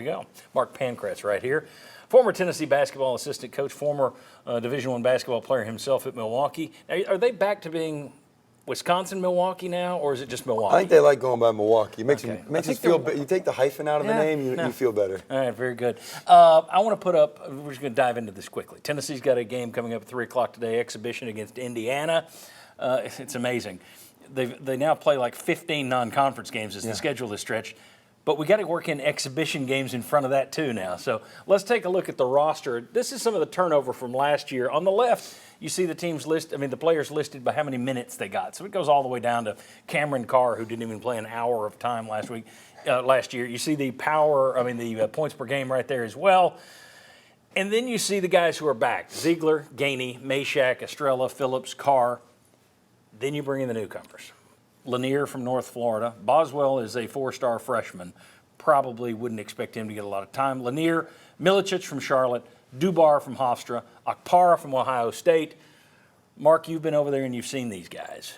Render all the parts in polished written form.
There you go. Mark Pancratz right here. Former Tennessee basketball assistant coach, former Division I basketball player himself at Milwaukee. Now, are they back to being Wisconsin-Milwaukee now, or is it just Milwaukee? I think they like going by Milwaukee. It makes us feel better. You take the hyphen out of the name, you feel better. All right, very good. I want to put up, we're just going to dive into this quickly. Tennessee's got a game coming up at 3 o'clock today, exhibition against Indiana. It's amazing. They now play like 15 non-conference games as the schedule is stretched. But we got to work in exhibition games in front of that too now. So let's take a look at the roster. This is some of the turnover from last year. On the left, you see the teams the players listed by how many minutes they got. So it goes all the way down to Cameron Carr, who didn't even play an hour of time last year. You see the points per game right there as well. And then you see the guys who are back: Ziegler, Gainey, Meshack, Estrella, Phillips, Carr. Then you bring in the newcomers. Lanier from North Florida. Boswell is a 4-star freshman. Probably wouldn't expect him to get a lot of time. Lanier, Milicic from Charlotte, Dubar from Hofstra, Okpara from Ohio State. Mark, you've been over there and you've seen these guys.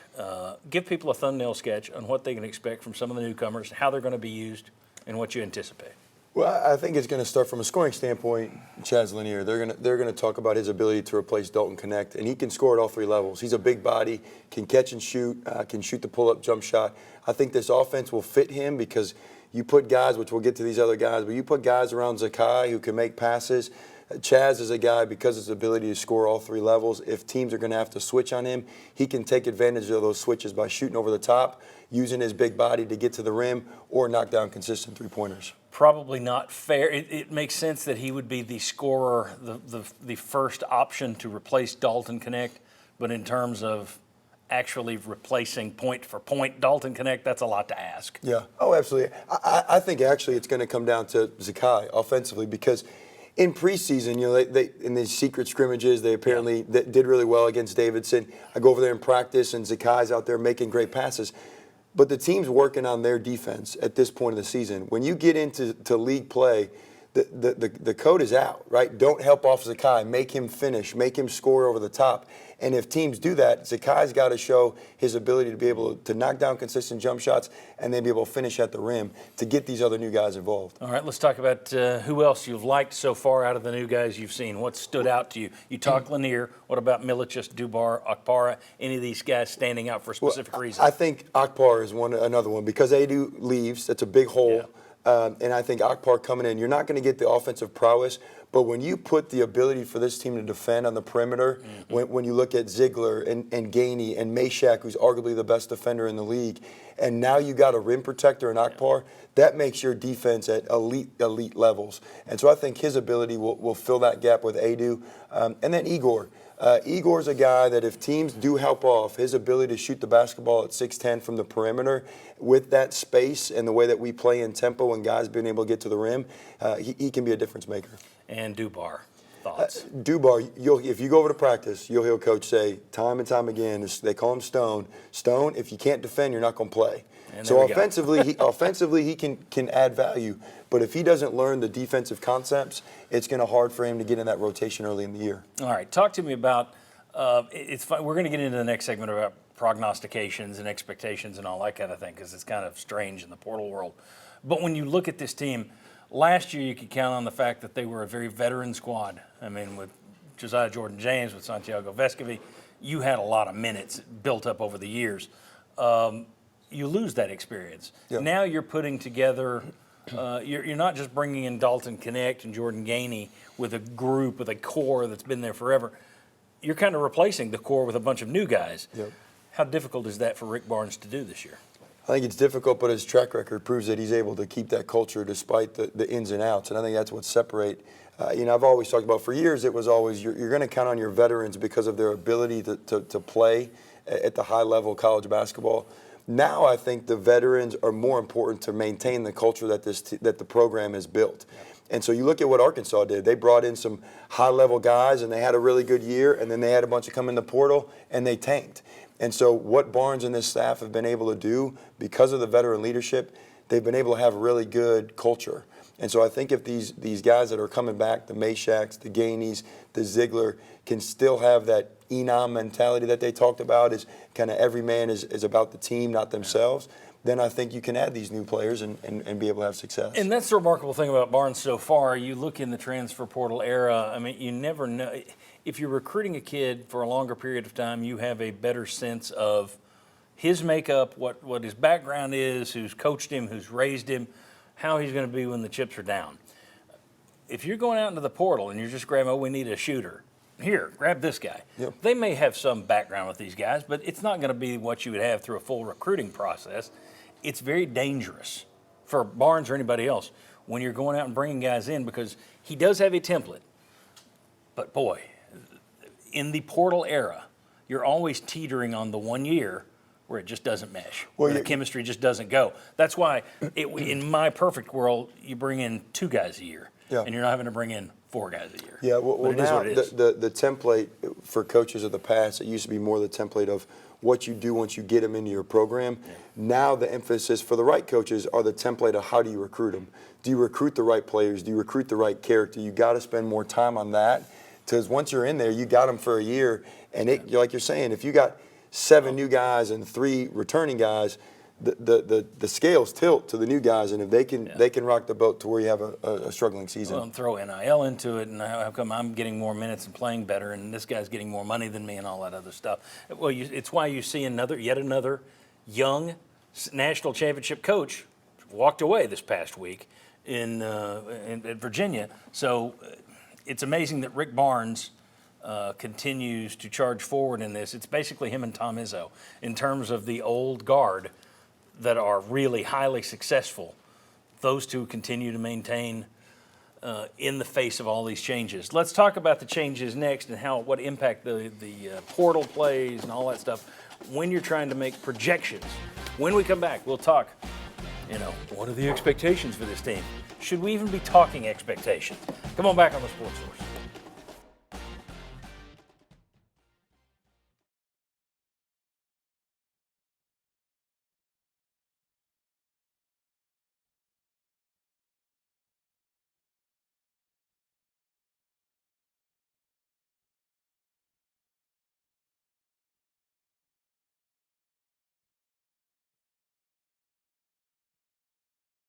Give people a thumbnail sketch on what they can expect from some of the newcomers, how they're going to be used, and what you anticipate. Well, I think it's going to start from a scoring standpoint. Chaz Lanier, they're going to talk about his ability to replace Dalton Connect, and he can score at all 3 levels. He's a big body, can catch and shoot, can shoot the pull-up jump shot. I think this offense will fit him because you put guys, which we'll get to these other guys, but you put guys around Zakai who can make passes. Chaz is a guy, because of his ability to score all 3 levels, if teams are going to have to switch on him, he can take advantage of those switches by shooting over the top, using his big body to get to the rim, or knock down consistent 3-pointers. Probably not fair. It makes sense that he would be the scorer, the first option to replace Dalton Connect, but in terms of actually replacing point for point Dalton Connect, that's a lot to ask. Yeah. Oh, absolutely. I think actually it's going to come down to Zakai offensively, because in preseason, they in these secret scrimmages, they apparently did really well against Davidson. I go over there in practice, and Zakai's out there making great passes. But the team's working on their defense at this point of the season. When you get into league play, the code is out, right? Don't help off Zakai. Make him finish. Make him score over the top. And if teams do that, Zakai's got to show his ability to be able to knock down consistent jump shots and then be able to finish at the rim to get these other new guys involved. All right, let's talk about who else you've liked so far out of the new guys you've seen. What stood out to you? You talked Lanier. What about Milicic, Dubar, Okpara? Any of these guys standing out for a specific reason? I think Okpara is another one because Adu leaves. That's a big hole. Yeah. And I think Okpara coming in, you're not going to get the offensive prowess, but when you put the ability for this team to defend on the perimeter, when you look at Ziegler and Gainey and Meshack, who's arguably the best defender in the league, and now you got a rim protector in Okpara, that makes your defense at elite levels. And so I think his ability will fill that gap with Adu. And then Igor. Igor's a guy that if teams do help off, his ability to shoot the basketball at 6'10" from the perimeter with that space and the way that we play in tempo and guys being able to get to the rim, he can be a difference maker. And Dubar, thoughts? Dubar, if you go over to practice, you'll hear Coach say time and time again, they call him Stone. Stone, if you can't defend, you're not going to play. So offensively, he can add value. But if he doesn't learn the defensive concepts, it's going to be hard for him to get in that rotation early in the year. All right, talk to me about. It's fun. We're going to get into the next segment about prognostications and expectations and all that kind of thing because it's kind of strange in the portal world. But when you look at this team, last year you could count on the fact that they were a very veteran squad. I mean, with Josiah Jordan-James, with Santiago Vescovi, you had a lot of minutes built up over the years. You lose that experience. Yep. Now you're putting together. You're not just bringing in Dalton Connect and Jordan Gainey with a group, with a core that's been there forever. You're kind of replacing the core with a bunch of new guys. Yep. How difficult is that for Rick Barnes to do this year? I think it's difficult, but his track record proves that he's able to keep that culture despite the ins and outs. And I think that's what separates. I've always talked about for years, it was always you're going to count on your veterans because of their ability to play at the high level of college basketball. Now I think the veterans are more important to maintain the culture that that the program has built. And so you look at what Arkansas did. They brought in some high-level guys, and they had a really good year, and then they had a bunch of come in the portal, and they tanked. And so what Barnes and this staff have been able to do, because of the veteran leadership, they've been able to have a really good culture. And so I think if these guys that are coming back, the Meshacks, the Gaineys, the Ziegler, can still have that Enom mentality that they talked about, is kind of every man is about the team, not themselves, then I think you can add these new players and be able to have success. And that's the remarkable thing about Barnes so far. You look in the transfer portal era, I mean, you never know. If you're recruiting a kid for a longer period of time, you have a better sense of his makeup, what his background is, who's coached him, who's raised him, how he's going to be when the chips are down. If you're going out into the portal and you're just grabbing, oh, we need a shooter. Here, grab this guy. Yep. They may have some background with these guys, but it's not going to be what you would have through a full recruiting process. It's very dangerous for Barnes or anybody else when you're going out and bringing guys in, because he does have a template. But boy, in the portal era, you're always teetering on the 1 year where it just doesn't mesh, where the chemistry just doesn't go. That's why, in my perfect world, you bring in 2 guys a year, and you're not having to bring in 4 guys a year. Yeah, well now the template for coaches of the past, it used to be more the template of what you do once you get them into your program. Yeah. Now the emphasis for the right coaches are the template of how do you recruit them. Do you recruit the right players? Do you recruit the right character? You got to spend more time on that, because once you're in there, you got them for a year, and like you're saying, if you got 7 new guys and 3 returning guys, the scales tilt to the new guys, and if they can rock the boat to where you have a struggling season. Well, and throw NIL into it, and how come I'm getting more minutes and playing better, and this guy's getting more money than me, and all that other stuff. Well, it's why you see yet another young national championship coach walked away this past week in Virginia. So it's amazing that Rick Barnes continues to charge forward in this. It's basically him and Tom Izzo in terms of the old guard that are really highly successful. Those two continue to maintain in the face of all these changes. Let's talk about the changes next and what impact the portal plays and all that stuff when you're trying to make projections. When we come back, we'll talk, what are the expectations for this team? Should we even be talking expectations? Come on back on the Sports Source.